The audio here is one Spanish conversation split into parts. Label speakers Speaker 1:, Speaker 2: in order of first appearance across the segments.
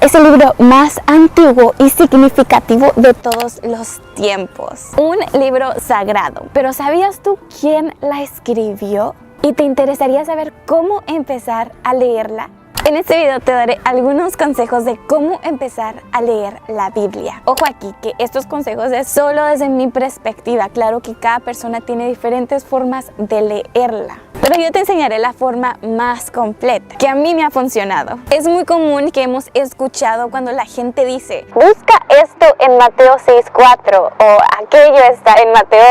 Speaker 1: es el libro más antiguo y significativo de todos los tiempos. Un libro sagrado. Pero ¿sabías tú quién la escribió? ¿Y te interesaría saber cómo empezar a leerla? En este video te daré algunos consejos de cómo empezar a leer la Biblia. Ojo aquí que estos consejos es solo desde mi perspectiva. Claro que cada persona tiene diferentes formas de leerla, pero yo te enseñaré la forma más completa, que a mí me ha funcionado. Es muy común que hemos escuchado cuando la gente dice: busca esto en Mateo 6:4 o aquello está en Mateo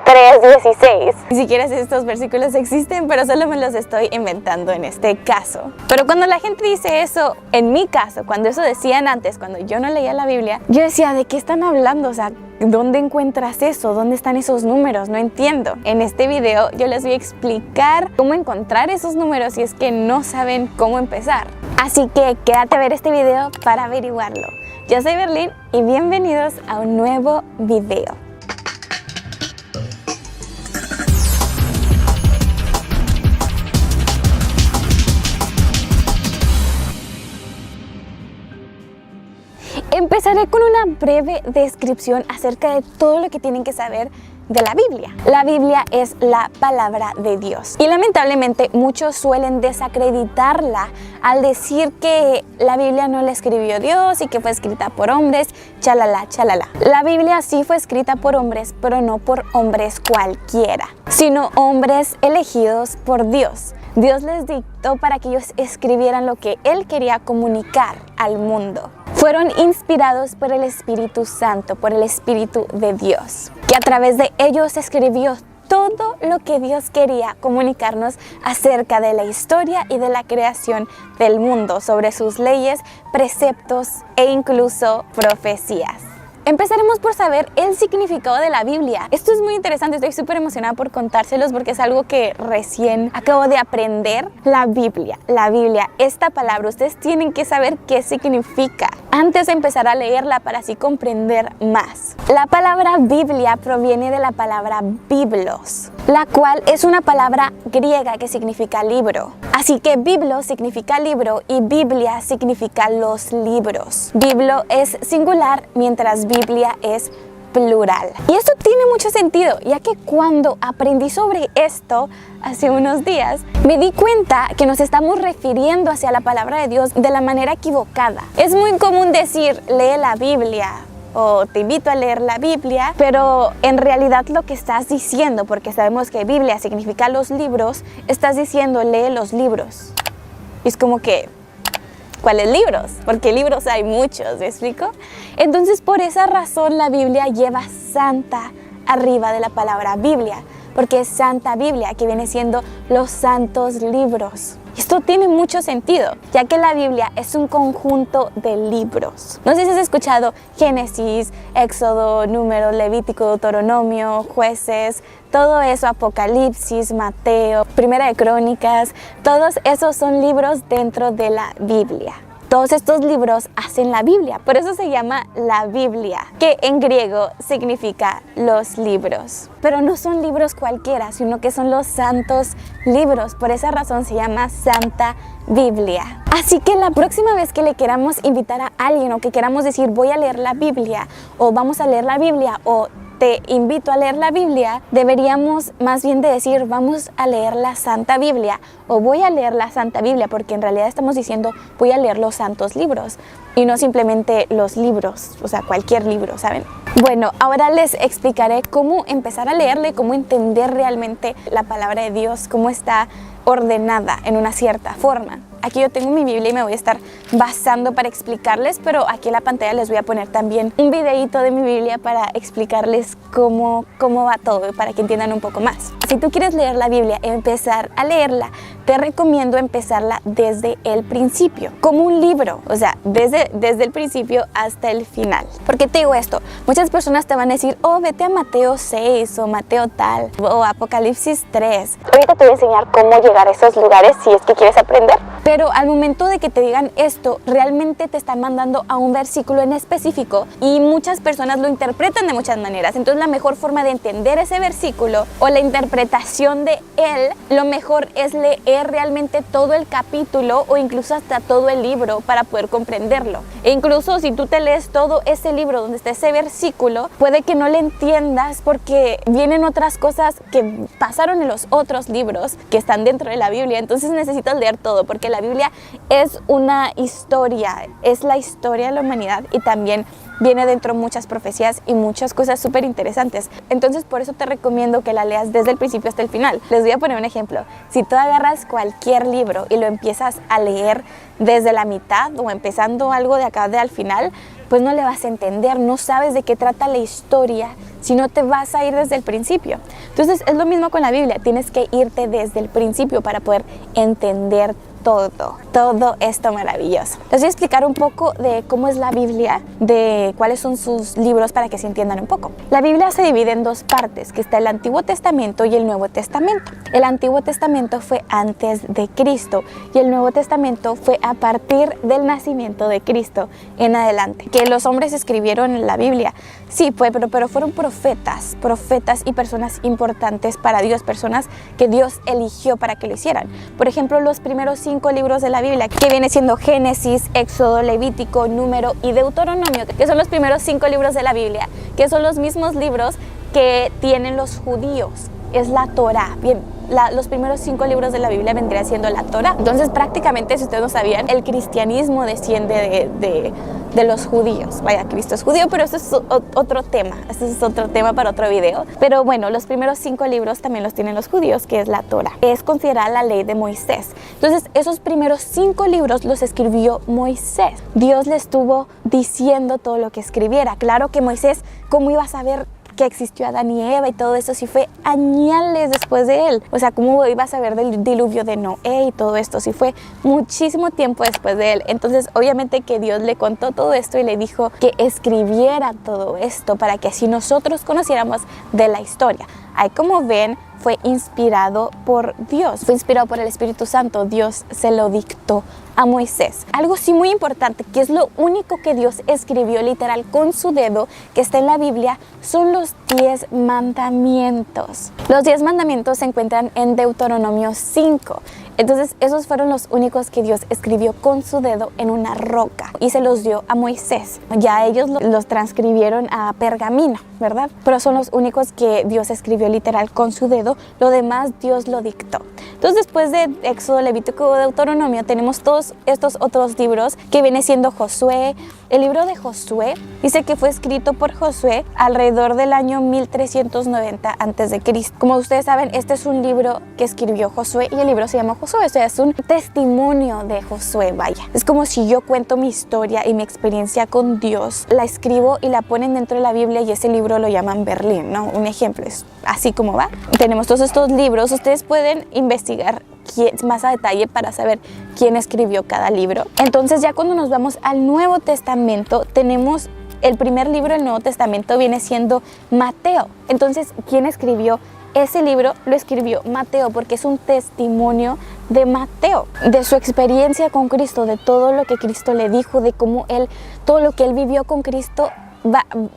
Speaker 1: 3:16. Ni siquiera estos versículos existen, pero solo me los estoy inventando en este caso. Pero cuando la gente dice eso, en mi caso, cuando eso decían antes, cuando yo no leía la Biblia, yo decía: ¿de qué están hablando? O sea, ¿dónde encuentras eso? ¿Dónde están esos números? No entiendo. En este video yo les voy a explicar cómo encontrar esos números si es que no saben cómo empezar. Así que quédate a ver este video para averiguarlo. Yo soy Berlín y bienvenidos a un nuevo video. Empezaré con una breve descripción acerca de todo lo que tienen que saber de la Biblia. La Biblia es la palabra de Dios y lamentablemente muchos suelen desacreditarla al decir que la Biblia no la escribió Dios y que fue escrita por hombres, chalala, chalala. La Biblia sí fue escrita por hombres, pero no por hombres cualquiera, sino hombres elegidos por Dios. Dios les dictó para que ellos escribieran lo que Él quería comunicar al mundo. Fueron inspirados por el Espíritu Santo, por el Espíritu de Dios, que a través de ellos escribió todo lo que Dios quería comunicarnos acerca de la historia y de la creación del mundo, sobre sus leyes, preceptos e incluso profecías. Empezaremos por saber el significado de la Biblia. Esto es muy interesante, estoy súper emocionada por contárselos porque es algo que recién acabo de aprender. La Biblia, esta palabra, ustedes tienen que saber qué significa antes de empezar a leerla para así comprender más. La palabra Biblia proviene de la palabra biblos, la cual es una palabra griega que significa libro. Así que biblos significa libro y Biblia significa los libros. Biblo es singular mientras Biblia es plural. Y esto tiene mucho sentido, ya que cuando aprendí sobre esto hace unos días, me di cuenta que nos estamos refiriendo hacia la palabra de Dios de la manera equivocada. Es muy común decir: lee la Biblia o te invito a leer la Biblia, pero en realidad lo que estás diciendo, porque sabemos que Biblia significa los libros, estás diciendo: lee los libros. Y es como que, ¿cuáles libros? Porque libros hay muchos, ¿me explico? Entonces, por esa razón la Biblia lleva Santa arriba de la palabra Biblia, porque es Santa Biblia, que viene siendo los santos libros. Esto tiene mucho sentido, ya que la Biblia es un conjunto de libros. No sé si has escuchado Génesis, Éxodo, Números, Levítico, Deuteronomio, Jueces, todo eso, Apocalipsis, Mateo, Primera de Crónicas, todos esos son libros dentro de la Biblia. Todos estos libros hacen la Biblia, por eso se llama la Biblia, que en griego significa los libros. Pero no son libros cualquiera, sino que son los santos libros, por esa razón se llama Santa Biblia. Así que la próxima vez que le queramos invitar a alguien o que queramos decir: voy a leer la Biblia, o vamos a leer la Biblia, o te invito a leer la Biblia, deberíamos más bien de decir: vamos a leer la Santa Biblia o voy a leer la Santa Biblia, porque en realidad estamos diciendo: voy a leer los santos libros y no simplemente los libros, o sea, cualquier libro, ¿saben? Bueno, ahora les explicaré cómo empezar a leerla y cómo entender realmente la palabra de Dios, cómo está ordenada en una cierta forma. Aquí yo tengo mi Biblia y me voy a estar basando para explicarles, pero aquí en la pantalla les voy a poner también un videito de mi Biblia para explicarles cómo va todo, para que entiendan un poco más. Si tú quieres leer la Biblia y empezar a leerla, te recomiendo empezarla desde el principio, como un libro, o sea, desde el principio hasta el final. ¿Por qué te digo esto? Muchas personas te van a decir: oh, vete a Mateo 6 o Mateo tal o Apocalipsis 3. Ahorita te voy a enseñar cómo llegar a esos lugares si es que quieres aprender. Pero al momento de que te digan esto, realmente te están mandando a un versículo en específico y muchas personas lo interpretan de muchas maneras. Entonces la mejor forma de entender ese versículo o la interpretación de él, lo mejor es leer realmente todo el capítulo o incluso hasta todo el libro para poder comprenderlo. E incluso si tú te lees todo ese libro donde está ese versículo, puede que no le entiendas porque vienen otras cosas que pasaron en los otros libros que están dentro de la Biblia. Entonces necesitas leer todo porque la Biblia es una historia, es la historia de la humanidad y también viene dentro muchas profecías y muchas cosas súper interesantes. Entonces por eso te recomiendo que la leas desde el principio hasta el final. Les voy a poner un ejemplo. Si tú agarras cualquier libro y lo empiezas a leer desde la mitad o empezando algo de acá de al final, pues no le vas a entender, no sabes de qué trata la historia si no te vas a ir desde el principio. Entonces es lo mismo con la Biblia, tienes que irte desde el principio para poder entender todo esto maravilloso. Les voy a explicar un poco de cómo es la Biblia, de cuáles son sus libros para que se entiendan un poco. La Biblia se divide en dos partes, que está el Antiguo Testamento y el Nuevo Testamento. El Antiguo Testamento fue antes de Cristo y el Nuevo Testamento fue a partir del nacimiento de Cristo en adelante. Que los hombres escribieron la Biblia, sí, pero fueron profetas y personas importantes para Dios, personas que Dios eligió para que lo hicieran. Por ejemplo, los primeros 5 libros de la Biblia, que viene siendo Génesis, Éxodo, Levítico, Número y Deuteronomio, que son los primeros 5 libros de la Biblia, que son los mismos libros que tienen los judíos. Es la Torá. Bien, los primeros 5 libros de la Biblia vendría siendo la Torá. Entonces prácticamente, si ustedes no sabían, el cristianismo desciende de los judíos. Vaya, Cristo es judío, pero eso es otro tema. Este es otro tema para otro video. Pero bueno, los primeros 5 libros también los tienen los judíos, que es la Torá. Es considerada la ley de Moisés. Entonces esos primeros 5 libros los escribió Moisés. Dios le estuvo diciendo todo lo que escribiera. Claro que Moisés, ¿cómo iba a saber que existió Adán y Eva y todo eso si fue añales después de él? O sea, ¿cómo iba a saber del diluvio de Noé y todo esto si fue muchísimo tiempo después de él? Entonces obviamente que Dios le contó todo esto y le dijo que escribiera todo esto para que así nosotros conociéramos de la historia. Ahí, como ven, fue inspirado por Dios, fue inspirado por el Espíritu Santo. Dios se lo dictó a Moisés. Algo sí muy importante, que es lo único que Dios escribió literal con su dedo, que está en la Biblia, son los 10 mandamientos. Los 10 mandamientos se encuentran en Deuteronomio 5. Entonces esos fueron los únicos que Dios escribió con su dedo en una roca y se los dio a Moisés. Ya ellos los transcribieron a pergamino, ¿verdad? Pero son los únicos que Dios escribió literal con su dedo. Lo demás Dios lo dictó. Entonces después de Éxodo, Levítico, Deuteronomio tenemos todos estos otros libros que viene siendo Josué. El libro de Josué dice que fue escrito por Josué alrededor del año 1390 a.C. Como ustedes saben, este es un libro que escribió Josué y el libro se llama Josué. O sea, es un testimonio de Josué, vaya. Es como si yo cuento mi historia y mi experiencia con Dios, la escribo y la ponen dentro de la Biblia y ese libro lo llaman Berlín, ¿no? Un ejemplo, es así como va. Tenemos todos estos libros, ustedes pueden investigar más a detalle para saber quién escribió cada libro. Entonces ya cuando nos vamos al Nuevo Testamento, tenemos el primer libro del Nuevo Testamento viene siendo Mateo. Entonces, ¿quién escribió ese libro? Lo escribió Mateo, porque es un testimonio de Mateo, de su experiencia con Cristo, de todo lo que Cristo le dijo, de cómo todo lo que él vivió con Cristo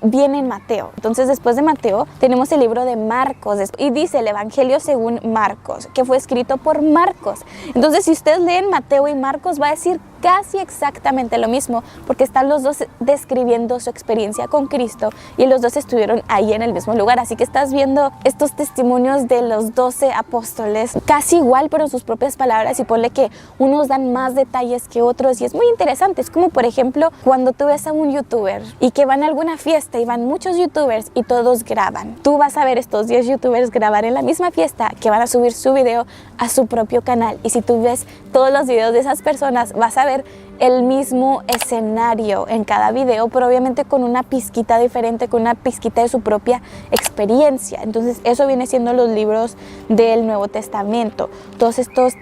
Speaker 1: viene en Mateo. Entonces después de Mateo tenemos el libro de Marcos y dice el Evangelio según Marcos, que fue escrito por Marcos. Entonces si ustedes leen Mateo y Marcos va a decir casi exactamente lo mismo, porque están los dos describiendo su experiencia con Cristo y los dos estuvieron ahí en el mismo lugar. Así que estás viendo estos testimonios de los 12 apóstoles casi igual, pero en sus propias palabras, y ponle que unos dan más detalles que otros y es muy interesante. Es como por ejemplo cuando tú ves a un youtuber y que van a alguna fiesta y van muchos youtubers y todos graban. Tú vas a ver estos 10 youtubers grabar en la misma fiesta que van a subir su video a su propio canal, y si tú ves todos los videos de esas personas vas a ver el mismo escenario en cada video, pero obviamente con una pizquita diferente, con una pizquita de su propia experiencia. Entonces eso viene siendo los libros del Nuevo Testamento, todos estos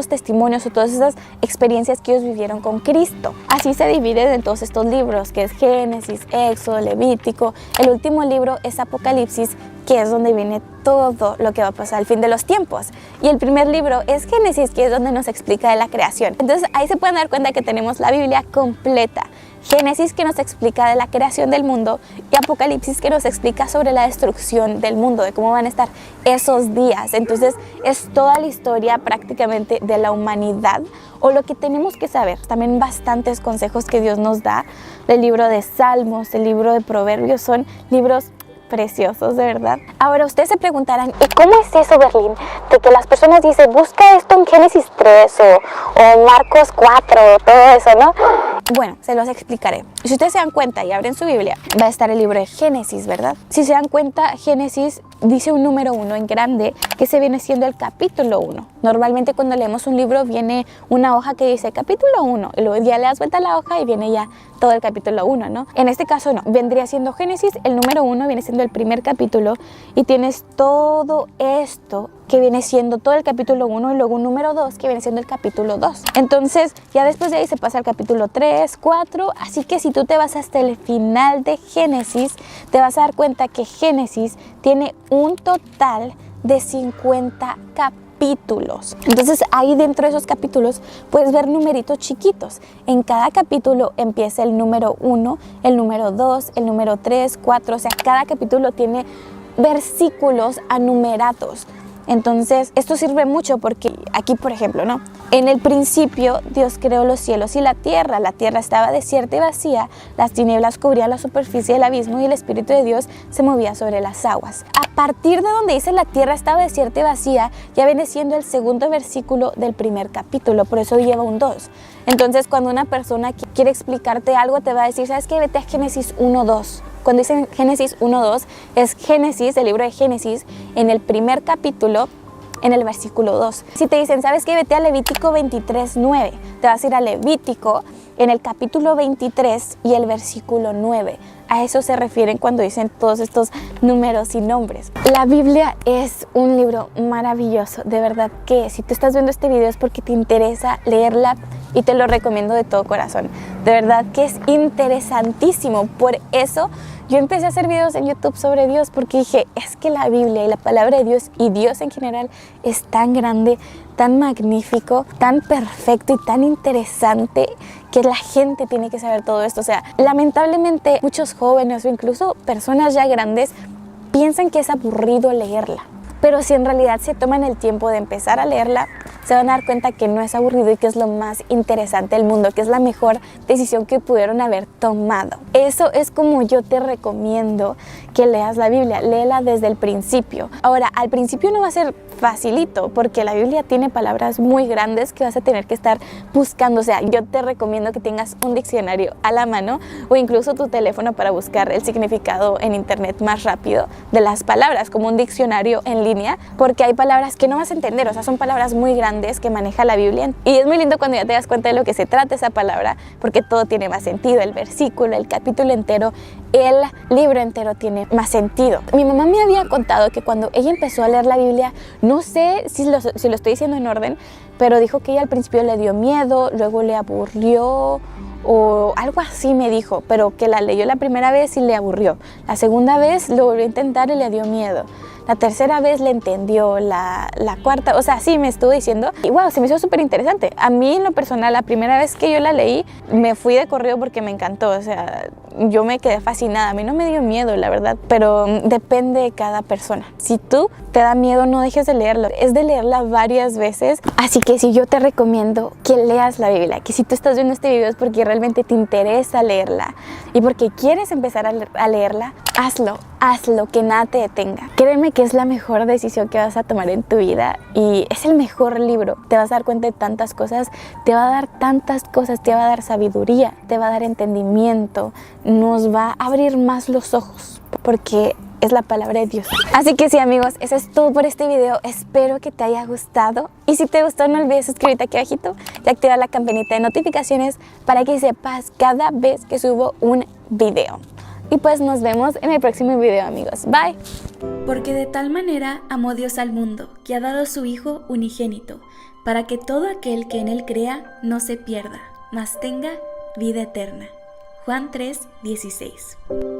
Speaker 1: testimonios o todas esas experiencias que ellos vivieron con Cristo. Así se dividen en todos estos libros, que es Génesis, Éxodo, Levítico. El último libro es Apocalipsis, que es donde viene todo lo que va a pasar al fin de los tiempos. Y el primer libro es Génesis, que es donde nos explica de la creación. Entonces ahí se pueden dar cuenta que tenemos la Biblia completa. Génesis, que nos explica de la creación del mundo, y Apocalipsis, que nos explica sobre la destrucción del mundo, de cómo van a estar esos días. Entonces es toda la historia prácticamente de la humanidad, o lo que tenemos que saber. También bastantes consejos que Dios nos da. El libro de Salmos, el libro de Proverbios, son libros preciosos, de verdad. Ahora ustedes se preguntarán, ¿y cómo es eso, Berlín? De que las personas dicen, busca esto en Génesis 3 o Marcos 4, todo eso, ¿no? Bueno, se los explicaré. Si ustedes se dan cuenta y abren su Biblia, va a estar el libro de Génesis, ¿verdad? Si se dan cuenta, Génesis dice un número 1 en grande, que se viene siendo el capítulo 1. Normalmente cuando leemos un libro viene una hoja que dice capítulo 1, y luego ya le das vuelta a la hoja y viene ya todo el capítulo 1, ¿no? En este caso no, vendría siendo Génesis, el número 1 viene siendo el primer capítulo, y tienes todo esto que viene siendo todo el capítulo 1, y luego un número 2 que viene siendo el capítulo 2. Entonces ya después de ahí se pasa al capítulo 3, 4, así que si tú te vas hasta el final de Génesis, te vas a dar cuenta que Génesis tiene un total de 50 capítulos. Entonces ahí dentro de esos capítulos puedes ver numeritos chiquitos. En cada capítulo empieza el número 1, el número 2, el número 3, 4, o sea, cada capítulo tiene versículos anumerados. Entonces esto sirve mucho porque aquí, por ejemplo, ¿no? En el principio Dios creó los cielos y la tierra estaba desierta y vacía, las tinieblas cubrían la superficie del abismo y el Espíritu de Dios se movía sobre las aguas. A partir de donde dice la tierra estaba desierta y vacía, ya viene siendo el segundo versículo del primer capítulo, por eso lleva un 2. Entonces cuando una persona quiere explicarte algo te va a decir, ¿sabes qué? Vete a Génesis 1:2. Cuando dicen Génesis 1:2 es Génesis, el libro de Génesis, en el primer capítulo, en el versículo 2. Si te dicen, ¿sabes qué? Vete a Levítico 23:9. Te vas a ir a Levítico en el capítulo 23 y el versículo 9. A eso se refieren cuando dicen todos estos números y nombres. La Biblia es un libro maravilloso. De verdad que si tú estás viendo este video es porque te interesa leerla y te lo recomiendo de todo corazón. De verdad que es interesantísimo. Por eso yo empecé a hacer videos en YouTube sobre Dios, porque dije, es que la Biblia y la palabra de Dios y Dios en general es tan grande, tan magnífico, tan perfecto y tan interesante que la gente tiene que saber todo esto. O sea, lamentablemente muchos jóvenes o incluso personas ya grandes piensan que es aburrido leerla. Pero si en realidad se toman el tiempo de empezar a leerla, se van a dar cuenta que no es aburrido y que es lo más interesante del mundo, que es la mejor decisión que pudieron haber tomado. Eso es como yo te recomiendo que leas la Biblia, léela desde el principio. Ahora, al principio no va a ser facilito, porque la Biblia tiene palabras muy grandes que vas a tener que estar buscando. O sea, yo te recomiendo que tengas un diccionario a la mano o incluso tu teléfono para buscar el significado en internet más rápido de las palabras, como un diccionario en línea, porque hay palabras que no vas a entender. O sea, son palabras muy grandes que maneja la Biblia, y es muy lindo cuando ya te das cuenta de lo que se trata esa palabra, porque todo tiene más sentido. El versículo, el capítulo entero, el libro entero tiene más sentido. Mi mamá me había contado que cuando ella empezó a leer la Biblia, no sé si lo estoy diciendo en orden, pero dijo que ella al principio le dio miedo, luego le aburrió o algo así me dijo, pero que la leyó la primera vez y le aburrió. La segunda vez lo volvió a intentar y le dio miedo. La tercera vez le entendió, la cuarta, o sea, sí me estuvo diciendo. Y wow, se me hizo súper interesante. A mí en lo personal, la primera vez que yo la leí, me fui de corrido porque me encantó. O sea, yo me quedé fascinada. A mí no me dio miedo, la verdad, pero depende de cada persona. Si tú te da miedo, no dejes de leerlo. Es de leerla varias veces. Así que sí, yo te recomiendo que leas la Biblia, que si tú estás viendo este video es porque realmente te interesa leerla y porque quieres empezar a leerla, hazlo, que nada te detenga. Créeme que es la mejor decisión que vas a tomar en tu vida y es el mejor libro. Te vas a dar cuenta de tantas cosas, te va a dar tantas cosas, te va a dar sabiduría, te va a dar entendimiento, nos va a abrir más los ojos, porque es la palabra de Dios. Así que sí, amigos, eso es todo por este video. Espero que te haya gustado. Y si te gustó, no olvides suscribirte aquí abajito y activar la campanita de notificaciones para que sepas cada vez que subo un video. Y pues nos vemos en el próximo video, amigos. Bye.
Speaker 2: Porque de tal manera amó Dios al mundo, que ha dado a su Hijo unigénito, para que todo aquel que en él crea no se pierda, mas tenga vida eterna. Juan 3:16.